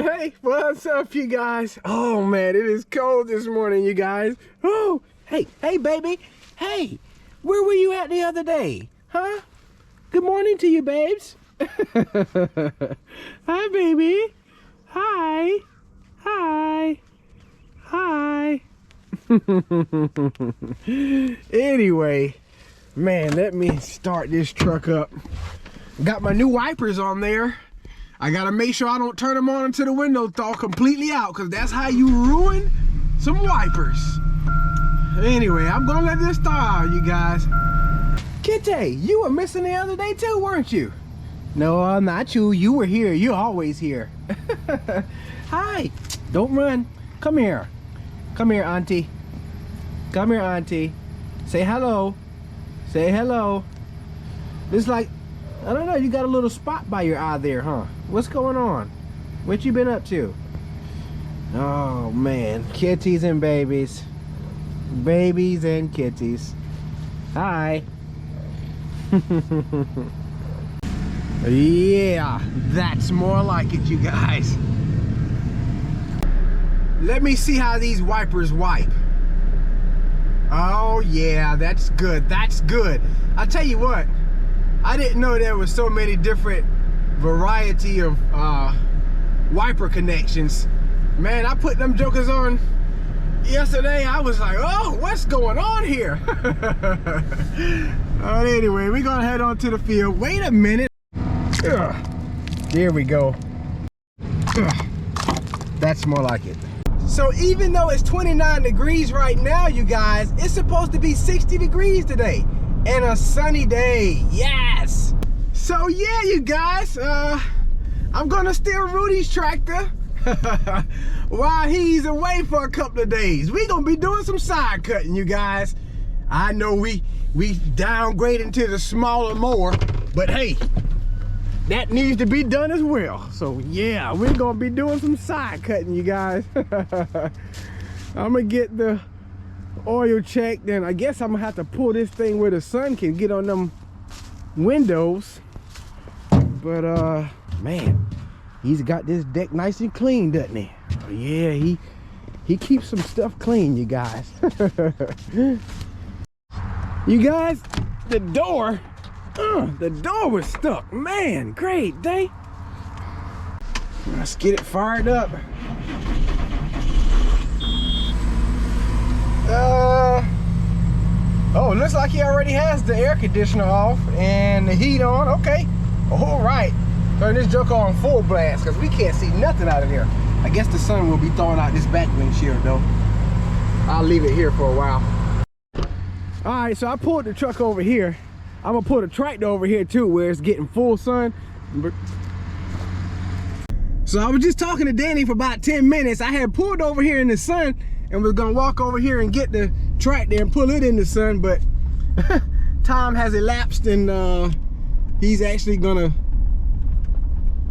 Hey, what's up, you guys? Oh man, it is cold this morning, you guys. Oh, hey, baby. Hey, where were you at the other day? Huh? Good morning to you, babes. Hi, baby. Hi. Hi. Hi. Anyway, man, let me start this truck up. Got my new wipers on there. I gotta make sure I don't turn them on until the window thaw completely out, because that's how you ruin some wipers. Anyway, I'm gonna let this thaw out, you guys. Kitty, you were missing the other day too, weren't you? No, not you. You were here. You're always here. Hi. Don't run. Come here. Come here, Auntie. Come here, Auntie. Say hello. Say hello. It's like, I don't know, you got a little spot by your eye there, huh? What's going on? What you been up to? Oh man, kitties and babies. Babies and kitties. Hi. Yeah, that's more like it, you guys. Let me see how these wipers wipe. Oh yeah, that's good. That's good. I'll tell you what, I didn't know there was so many different variety of wiper connections. Man, I put them jokers on yesterday. I was like, oh, what's going on here? Anyway, we're gonna head on to the field. Wait a minute. There we go. That's more like it. So even though it's 29 degrees right now, you guys, it's supposed to be 60 degrees today and a sunny day. Yes. So yeah, you guys, I'm gonna steal Rudy's tractor while he's away for a couple of days. We gonna be doing some side cutting, you guys. I know we downgrading to the smaller mower, but hey, that needs to be done as well. So yeah, we're gonna be doing some side cutting, you guys. I'm gonna get the oil checked, and I guess I'm gonna have to pull this thing where the sun can get on them windows. But man, he's got this deck nice and clean, doesn't he? Oh, yeah, he keeps some stuff clean, you guys. You guys, the door was stuck. Man, great day. Let's get it fired up. Oh, it looks like he already has the air conditioner off and the heat on. Okay, all right. Turn this joker on full blast, because we can't see nothing out of there. I guess the sun will be throwing out this back windshield though. I'll leave it here for a while. All right, so I pulled the truck over here. I'm gonna pull the tractor over here too, where it's getting full sun. So I was just talking to Danny for about 10 minutes. I had pulled over here in the sun and was gonna walk over here and get the tractor and pull it in the sun, but time has elapsed, and he's actually gonna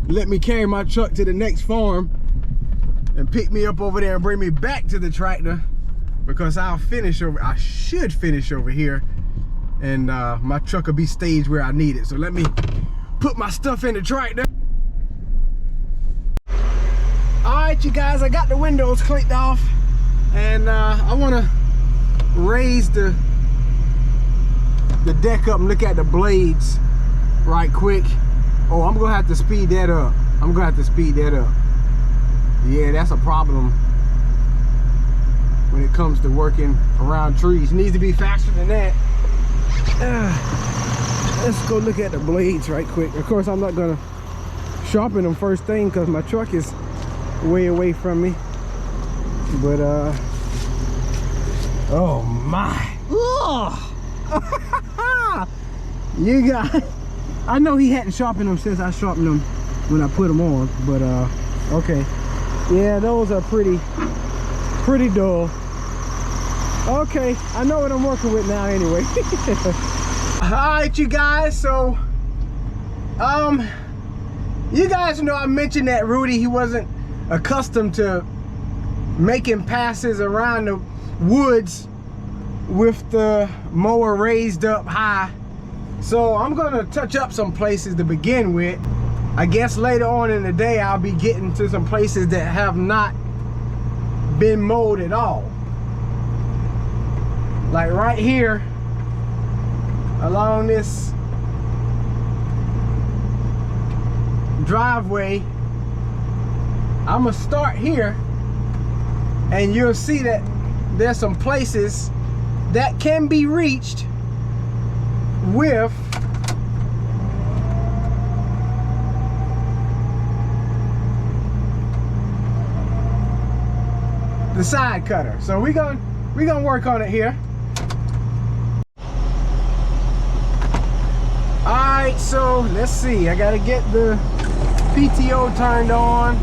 let me carry my truck to the next farm and pick me up over there and bring me back to the tractor, because I should finish over here, and my truck will be staged where I need it. So let me put my stuff in the tractor. All right, you guys, I got the windows clicked off, and I want to raise the deck up and look at the blades right quick. Oh, I'm gonna have to speed that up. Yeah, that's a problem when it comes to working around trees. It needs to be faster than that. Let's go look at the blades right quick. Of course, I'm not gonna sharpen them first thing because my truck is way away from me. But oh my. You guys, I know he hadn't sharpened them since I sharpened them when I put them on, but okay. Yeah, those are pretty dull. Okay, I know what I'm working with now anyway. All right, you guys, so you guys know I mentioned that Rudy, he wasn't accustomed to making passes around the woods with the mower raised up high. So I'm gonna touch up some places to begin with. I guess later on in the day, I'll be getting to some places that have not been mowed at all. Like right here, along this driveway, I'm gonna start here, and you'll see that there's some places that can be reached with the side cutter. So we're gonna work on it here. All right, so let's see. I gotta get the PTO turned on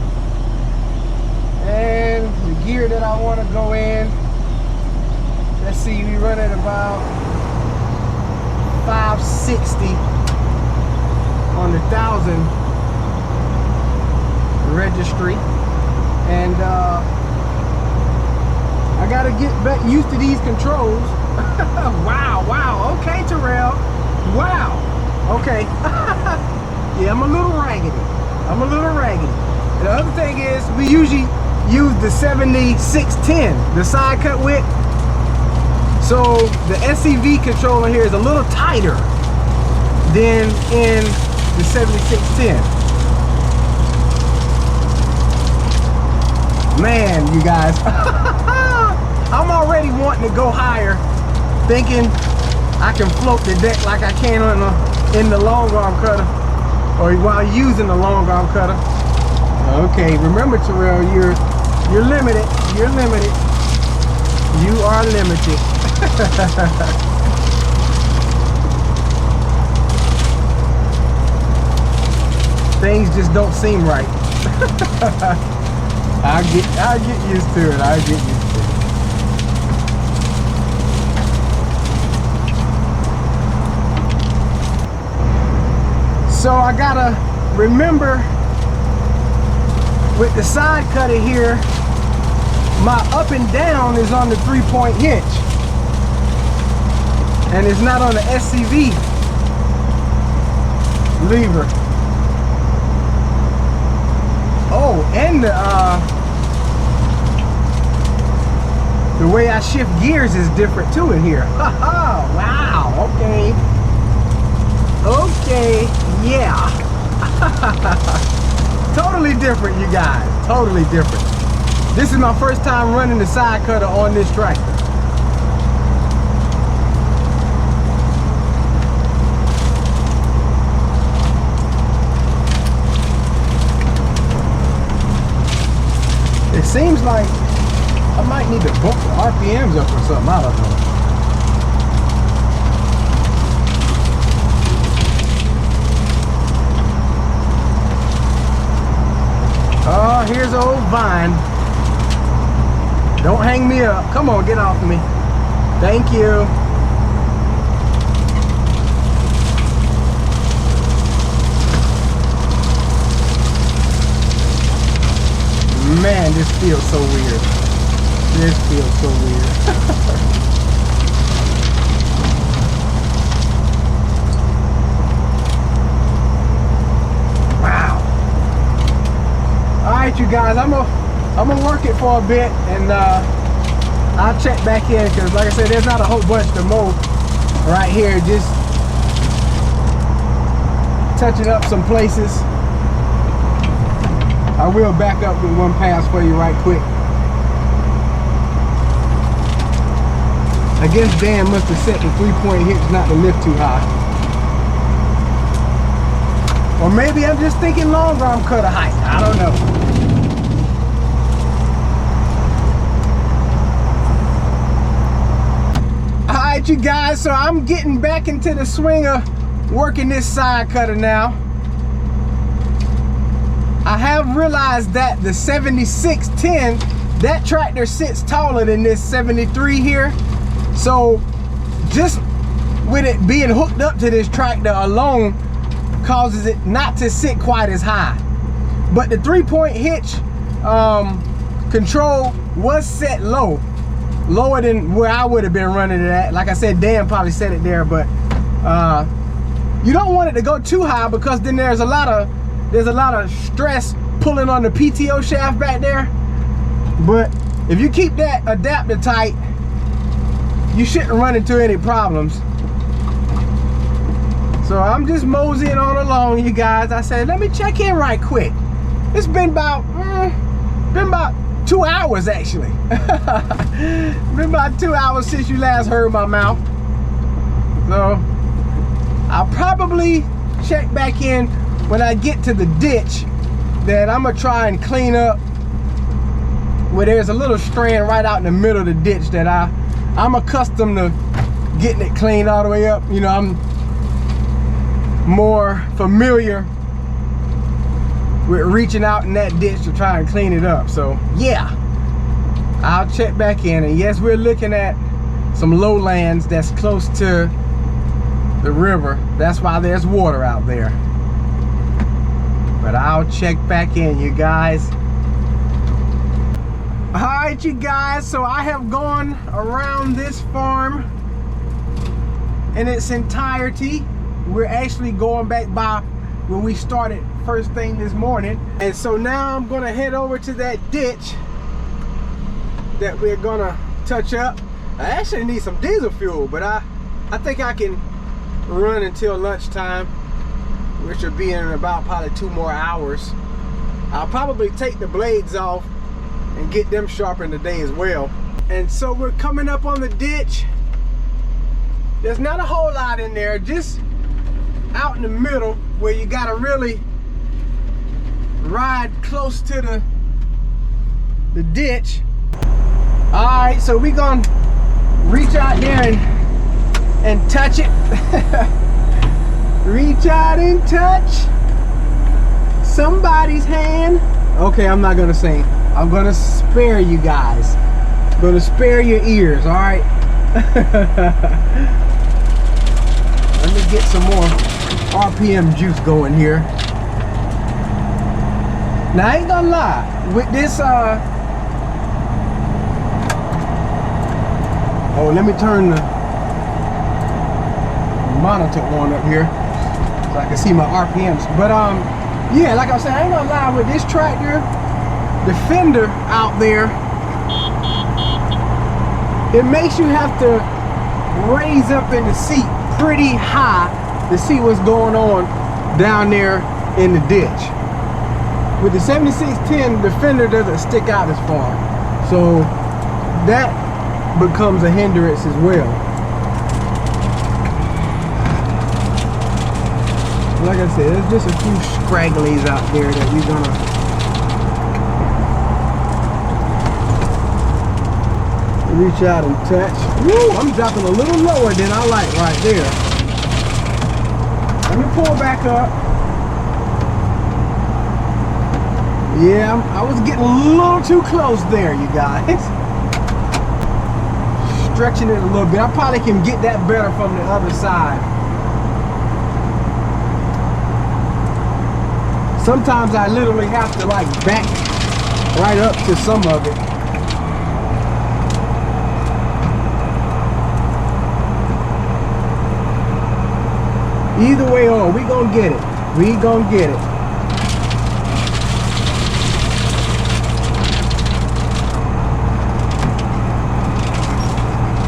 and the gear that I want to go in. Let's see, we run at about 560 on the 1000 registry, and I gotta get back used to these controls. Wow, okay, Terrell. Wow, okay. Yeah, I'm a little raggedy. The other thing is, we usually use the 7610, the side cut width. So the SCV controller here is a little tighter than in the 7610. Man, you guys, I'm already wanting to go higher, thinking I can float the deck like I can in the long arm cutter, or while using the long arm cutter. Okay, remember, Terrell, you're limited. You're limited. You are limited. Things just don't seem right. I'll get used to it. I'll get used to it. So I gotta remember with the side cutter here, my up and down is on the 3-point hitch, and it's not on the SCV lever. Oh, and the way I shift gears is different too in here. Wow, okay. Okay, yeah. Totally different, you guys. Totally different. This is my first time running the side cutter on this tractor. It seems like I might need to bump the RPMs up or something. I don't know. Oh, here's old Vine. Don't hang me up. Come on, get off me. Thank you. Man, this feels so weird. This feels so weird. Wow. All right, you guys, I'm gonna work it for a bit, and I'll check back in, because like I said, there's not a whole bunch to mow right here. Just touching up some places. I will back up with one pass for you right quick. I guess Dan must have set the 3-point hitch not to lift too high. Or maybe I'm just thinking long arm cutter height. I don't know. Alright, you guys, so I'm getting back into the swing of working this side cutter now. I have realized that the 7610, that tractor sits taller than this 73 here. So just with it being hooked up to this tractor alone causes it not to sit quite as high. But the 3-point hitch control was set low, lower than where I would have been running it at. Like I said, Dan probably set it there, but you don't want it to go too high, because then there's a lot of there's a lot of stress pulling on the PTO shaft back there. But if you keep that adapter tight, you shouldn't run into any problems. So I'm just moseying on along, you guys. I said, let me check in right quick. It's been about 2 hours actually. Been about 2 hours since you last heard my mouth. So I'll probably check back in when I get to the ditch that I'm gonna try and clean up, where there's a little strand right out in the middle of the ditch that I'm accustomed to getting it cleaned all the way up. You know, I'm more familiar with reaching out in that ditch to try and clean it up. So yeah, I'll check back in. And yes, we're looking at some lowlands that's close to the river. That's why there's water out there. But I'll check back in, you guys. All right, you guys, so I have gone around this farm in its entirety. We're actually going back by when we started first thing this morning. And so now I'm gonna head over to that ditch that we're gonna touch up. I actually need some diesel fuel, but I think I can run until lunchtime, which will be in about probably 2 more hours. I'll probably take the blades off and get them sharpened today as well. And so we're coming up on the ditch. There's not a whole lot in there, just out in the middle where you gotta really ride close to the ditch. All right, so we're gonna reach out there and touch it. Reach out and touch somebody's hand. Okay, I'm not gonna sing. I'm gonna spare you guys. I'm gonna spare your ears, all right? Let me get some more RPM juice going here. Now I ain't gonna lie, with this oh, let me turn the monitor on up here so I can see my RPMs. But yeah, like I said, I ain't gonna lie, with this tractor, the fender out there, it makes you have to raise up in the seat pretty high to see what's going on down there in the ditch. With the 7610, the fender doesn't stick out as far, so that becomes a hindrance as well. Like I said, there's just a few scragglies out there that we're gonna reach out and touch. Woo, I'm dropping a little lower than I like right there. Let me pull back up. Yeah, I was getting a little too close there, you guys. Stretching it a little bit. I probably can get that better from the other side. Sometimes I literally have to like back right up to some of it. Either way on, we gonna get it. We gonna get it.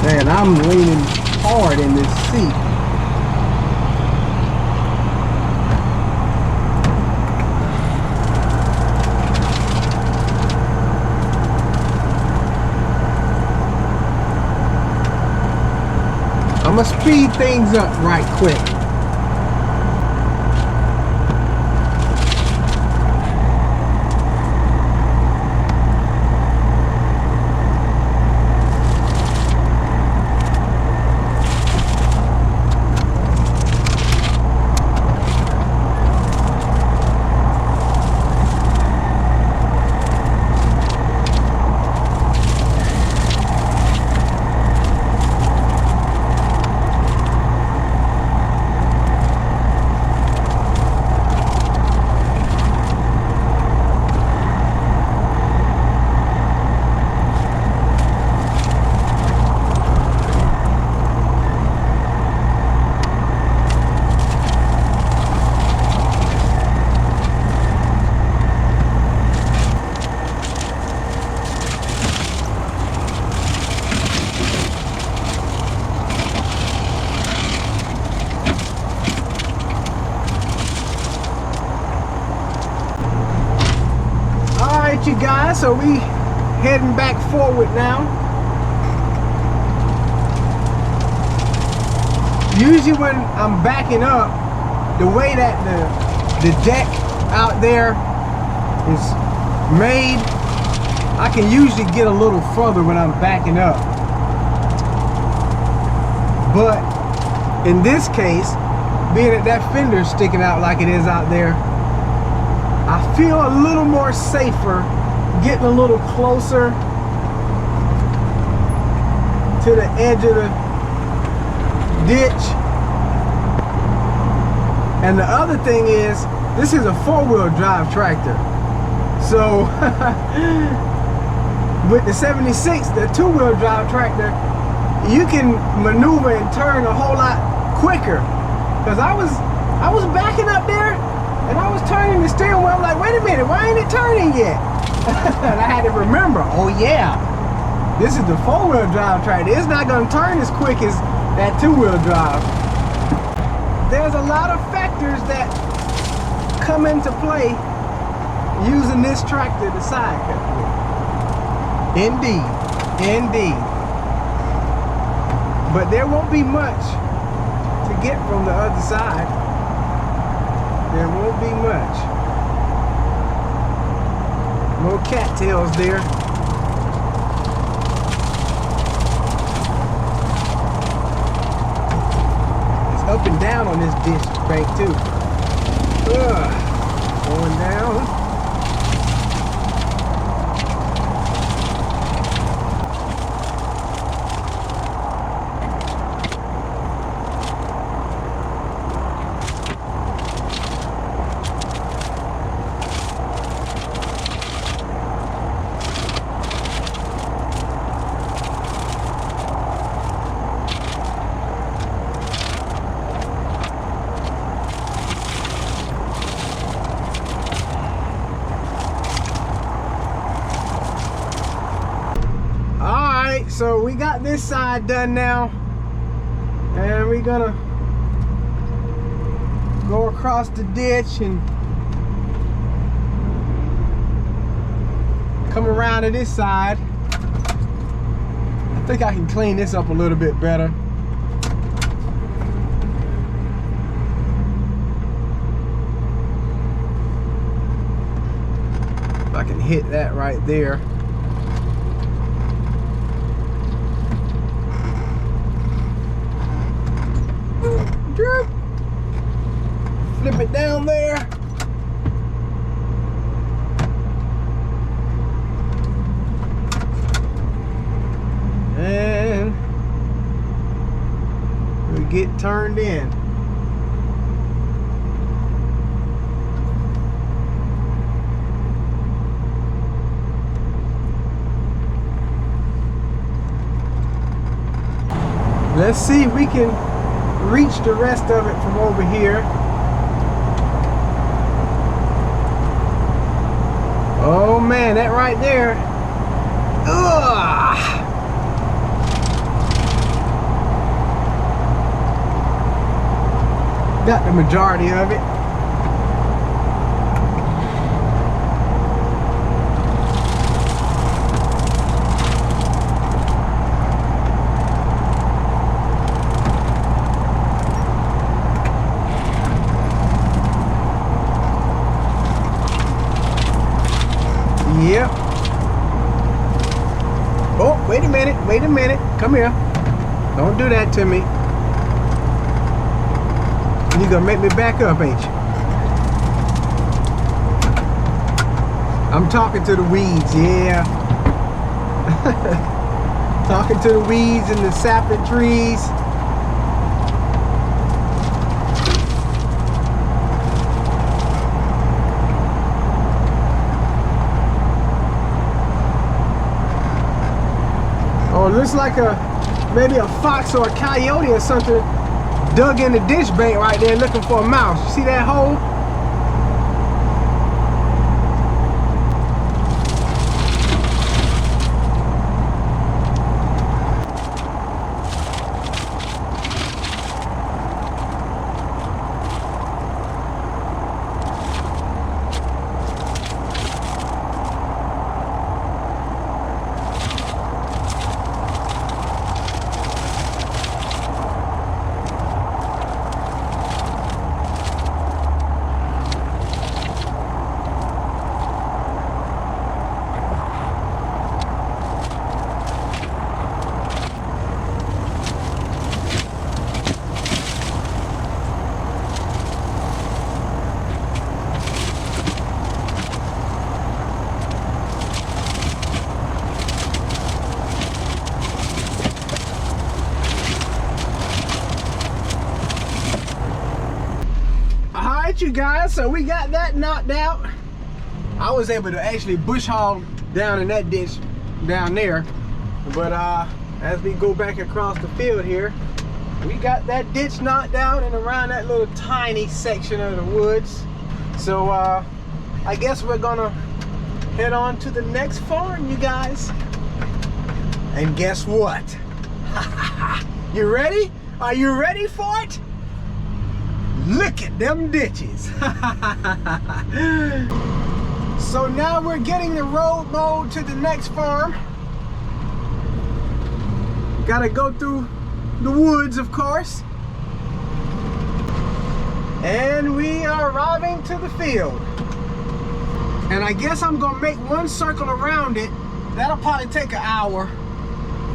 Man, I'm leaning hard in this seat. I'm gonna speed things up right quick. right, you guys, so we heading back forward now. Usually when I'm backing up, the way that the deck out there is made, I can usually get a little further when I'm backing up. But in this case, being that that fender's sticking out like it is out there, I feel a little more safer getting a little closer to the edge of the ditch. And the other thing is, this is a 4-wheel drive tractor. So with the 76, the 2-wheel drive tractor, you can maneuver and turn a whole lot quicker. Because I was backing up there and I was turning the steering wheel. I'm like, wait a minute, why ain't it turning yet? And I had to remember, oh yeah, this is the 4-wheel drive tractor. It's not gonna turn as quick as that 2-wheel drive. There's a lot of factors that come into play using this tractor to side cut with. Indeed, indeed. But there won't be much to get from the other side. There won't be much. No cattails there. It's up and down on this ditch bank too. Going down. So we got this side done now, and we're gonna go across the ditch and come around to this side. I think I can clean this up a little bit better. If I can hit that right there. Flip it down there. And we get turned in. Let's see if we can reach the rest of it from over here. Oh man, that right there. Ugh. Got the majority of it. Yep. Oh, wait a minute, come here. Don't do that to me. You're gonna make me back up, ain't you? I'm talking to the weeds, yeah. Talking to the weeds and the sapling trees. Oh, it looks like maybe a fox or a coyote or something dug in the ditch bank right there looking for a mouse. You see that hole? you guys, so we got that knocked out. I was able to actually bush hog down in that ditch down there, but as we go back across the field here, we got that ditch knocked out and around that little tiny section of the woods. So I guess we're gonna head on to the next farm, you guys. And guess what? You ready? Are you ready for it? Look at them ditches. So now we're getting the road mowed to the next farm. Gotta go through the woods, of course. And we are arriving to the field. And I guess I'm gonna make one circle around it. That'll probably take an hour.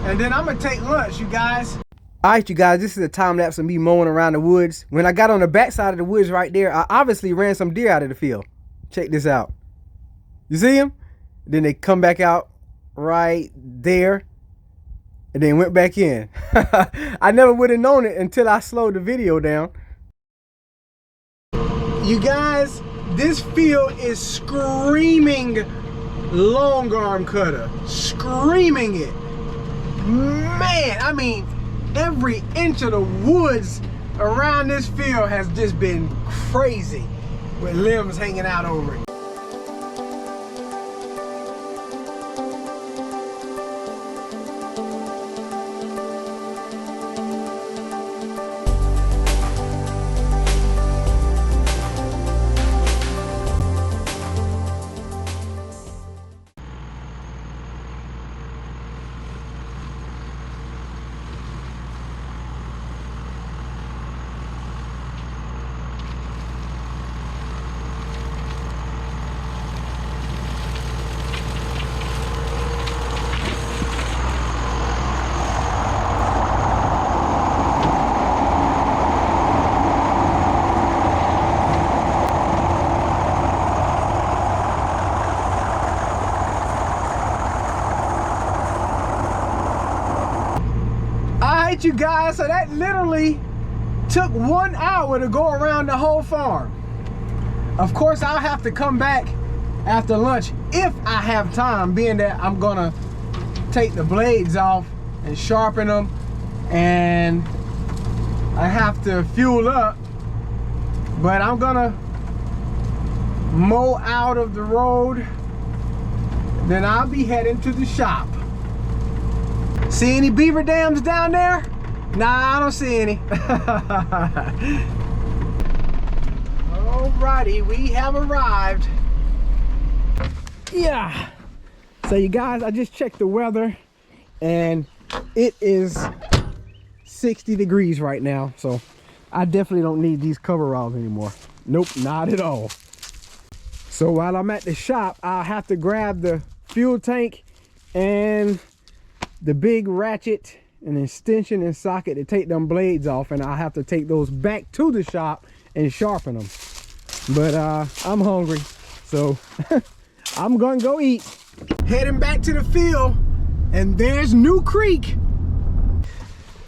And then I'm gonna take lunch, you guys. All right, you guys, this is a time lapse of me mowing around the woods. When I got on the back side of the woods right there, I obviously ran some deer out of the field. Check this out. You see them? Then they come back out right there and then went back in. I never would have known it until I slowed the video down. You guys, this field is screaming long arm cutter. Screaming it. Man, I mean, every inch of the woods around this field has just been crazy with limbs hanging out over it. You guys, so that literally took 1 hour to go around the whole farm. Of course, I'll have to come back after lunch if I have time, being that I'm gonna take the blades off and sharpen them, and I have to fuel up, but I'm gonna mow out of the road, then I'll be heading to the shop. See any beaver dams down there? Nah, I don't see any. Alrighty, we have arrived. Yeah. So you guys, I just checked the weather and it is 60 degrees right now. So I definitely don't need these coveralls anymore. Nope, not at all. So while I'm at the shop, I'll have to grab the fuel tank and the big ratchet and extension and socket to take them blades off, and I'll have to take those back to the shop and sharpen them. But I'm hungry, so I'm gonna go eat. Heading back to the field, and there's New Creek.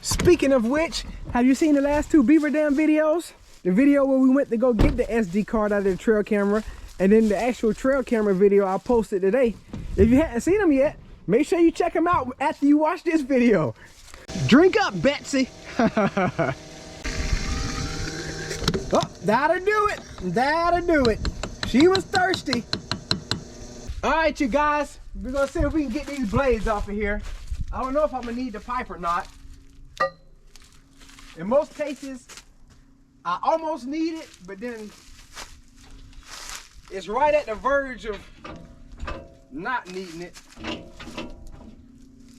Speaking of which, have you seen the last two beaver dam videos? The video where we went to go get the SD card out of the trail camera, and then the actual trail camera video I posted today. If you hadn't seen them yet, make sure you check them out after you watch this video. Drink up, Betsy. Oh, that'll do it. That'll do it. She was thirsty. All right, you guys. We're gonna see if we can get these blades off of here. I don't know if I'm gonna need the pipe or not. In most cases, I almost need it, but then it's right at the verge of not needing it.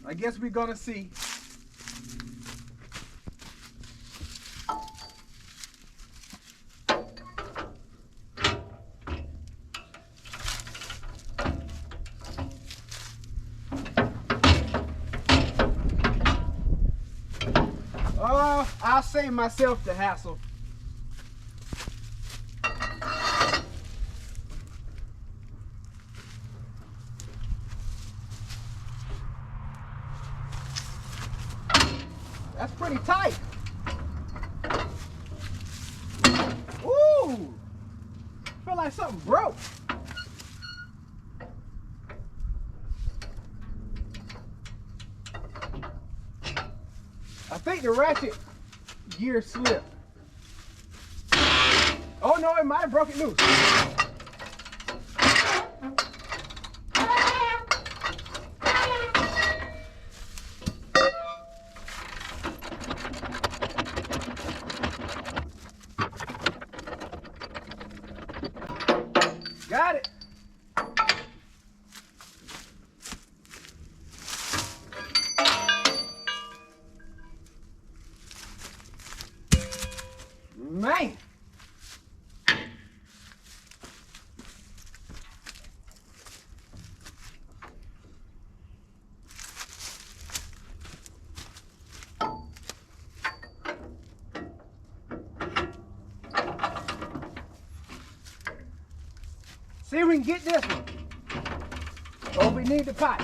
I guess we're gonna see. I'll save myself the hassle. That's pretty tight. Ooh, think the ratchet gear slipped. Oh no, it might have broke it loose. Got it. Man. See if we can get this one. Oh, we need the pipe.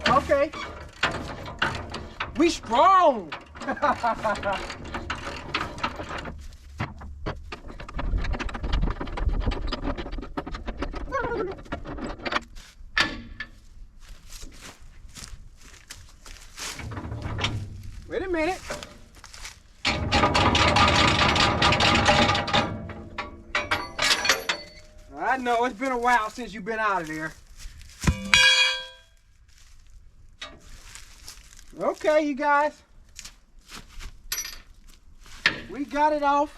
Okay. We strong. Wait a minute. I know it's been a while since you've been out of there. Okay, you guys. We got it off.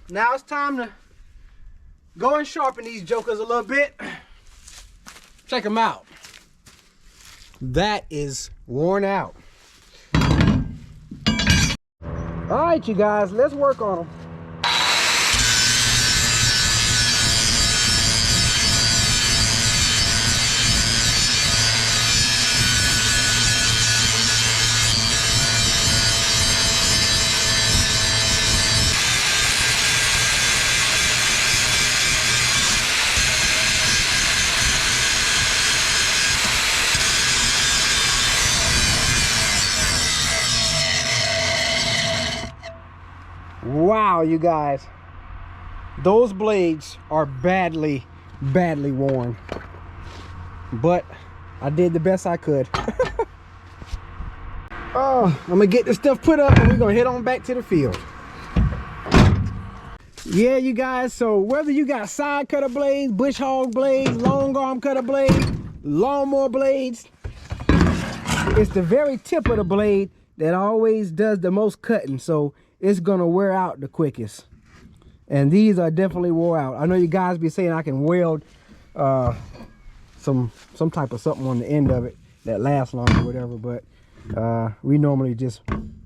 Now it's time to go and sharpen these jokers a little bit. Check them out. That is worn out. All right, you guys, let's work on them. Wow, you guys, those blades are badly worn, but I did the best I could. Oh, I'm gonna get this stuff put up and we're gonna head on back to the field. Yeah, you guys, so whether you got side cutter blades, bush hog blades, long arm cutter blades, lawnmower blades, it's the very tip of the blade that always does the most cutting, so it's gonna wear out the quickest. And these are definitely wore out. I know you guys be saying I can weld some type of something on the end of it that lasts longer or whatever, but we normally just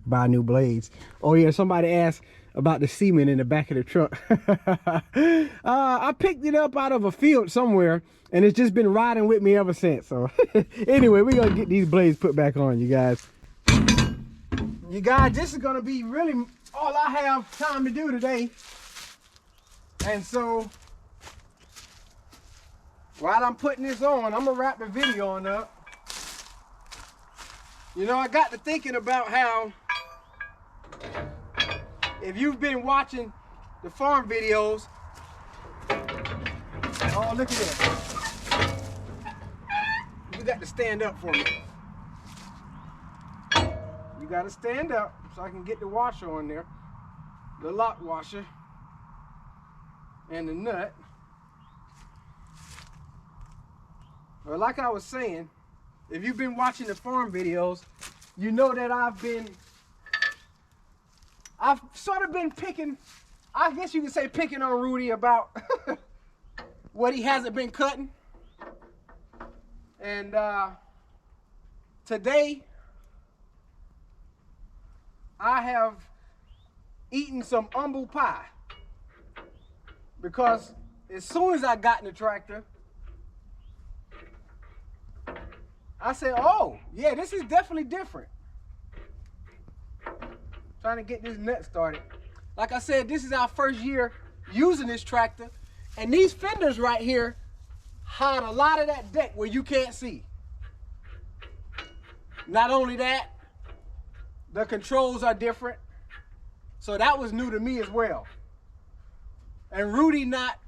buy new blades. Oh yeah, somebody asked about the semen in the back of the truck. I picked it up out of a field somewhere and it's just been riding with me ever since. So anyway, we're gonna get these blades put back on, you guys. You guys, this is gonna be really all I have time to do today. And so while I'm putting this on, I'm gonna wrap the video on up. You know, I got to thinking about how if you've been watching the farm videos, oh look at this. You got to stand up for me. You got to stand up so I can get the washer on there, the lock washer and the nut. Well, like I was saying, if you've been watching the farm videos, you know that I've sort of been picking, I guess you could say picking on Rudy about what he hasn't been cutting. And today, I have eaten some humble pie because as soon as I got in the tractor, I said, oh, yeah, this is definitely different. Trying to get this nut started. Like I said, this is our first year using this tractor, and these fenders right here hide a lot of that deck where you can't see. Not only that, the controls are different. So that was new to me as well. And Rudy not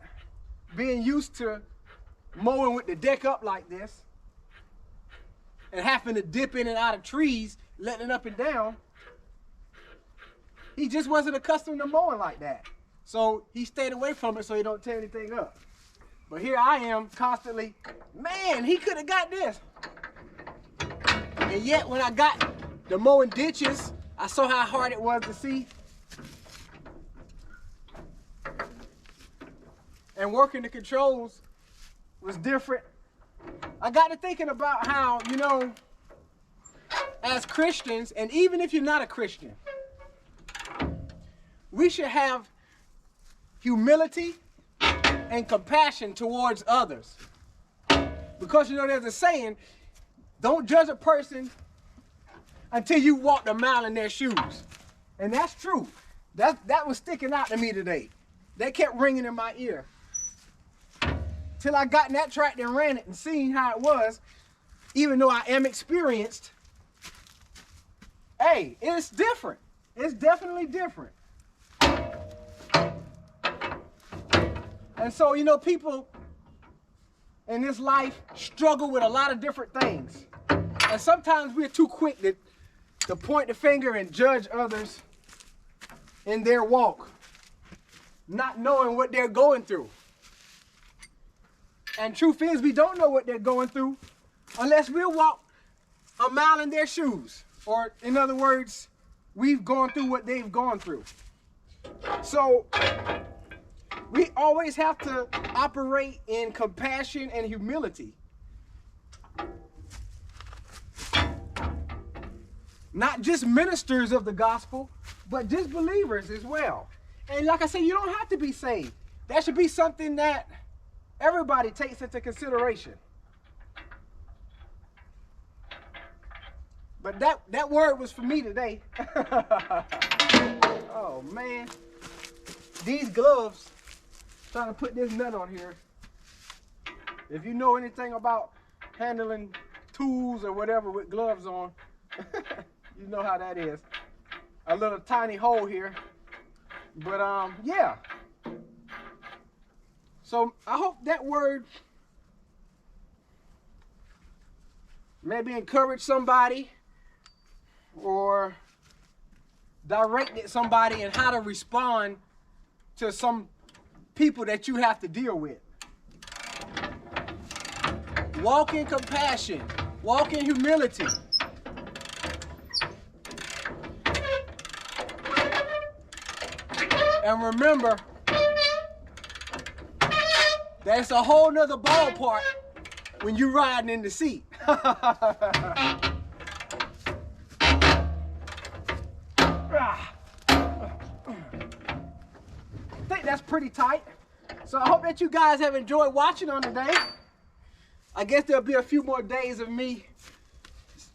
being used to mowing with the deck up like this, and having to dip in and out of trees, letting it up and down. He just wasn't accustomed to mowing like that. So he stayed away from it so he don't tear anything up. But here I am constantly, man, he could have got this. And yet when I got the mowing ditches, I saw how hard it was to see. And working the controls was different. I got to thinking about how, you know, as Christians, and even if you're not a Christian, we should have humility and compassion towards others. Because, you know, there's a saying, don't judge a person until you walked a mile in their shoes. And that's true. That was sticking out to me today. That kept ringing in my ear. Till I got in that tractor and ran it and seen how it was, even though I am experienced, hey, it's different. It's definitely different. And so, you know, people in this life struggle with a lot of different things. And sometimes we're too quick to point the finger and judge others in their walk, not knowing what they're going through. And truth is, we don't know what they're going through unless we'll walk a mile in their shoes. Or in other words, we've gone through what they've gone through. So we always have to operate in compassion and humility. Not just ministers of the gospel, but just believers as well. And like I said, you don't have to be saved. That should be something that everybody takes into consideration. But that word was for me today. Oh man. These gloves, trying to put this nut on here. If you know anything about handling tools or whatever with gloves on, you know how that is. A little tiny hole here. But yeah. So I hope that word maybe encouraged somebody or directed somebody in how to respond to some people that you have to deal with. Walk in compassion. Walk in humility. And remember, that's a whole nother ballpark when you're riding in the seat. I think that's pretty tight. So I hope that you guys have enjoyed watching on today. I guess there'll be a few more days of me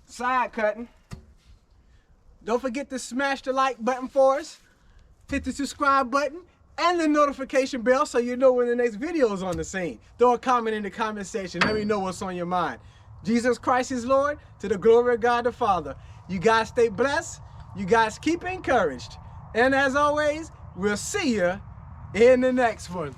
side cutting. Don't forget to smash the like button for us. Hit the subscribe button and the notification bell so you know when the next video is on the scene. Throw a comment in the comment section. Let me know what's on your mind. Jesus Christ is Lord, to the glory of God the Father. You guys stay blessed. You guys keep encouraged. And as always, we'll see you in the next one.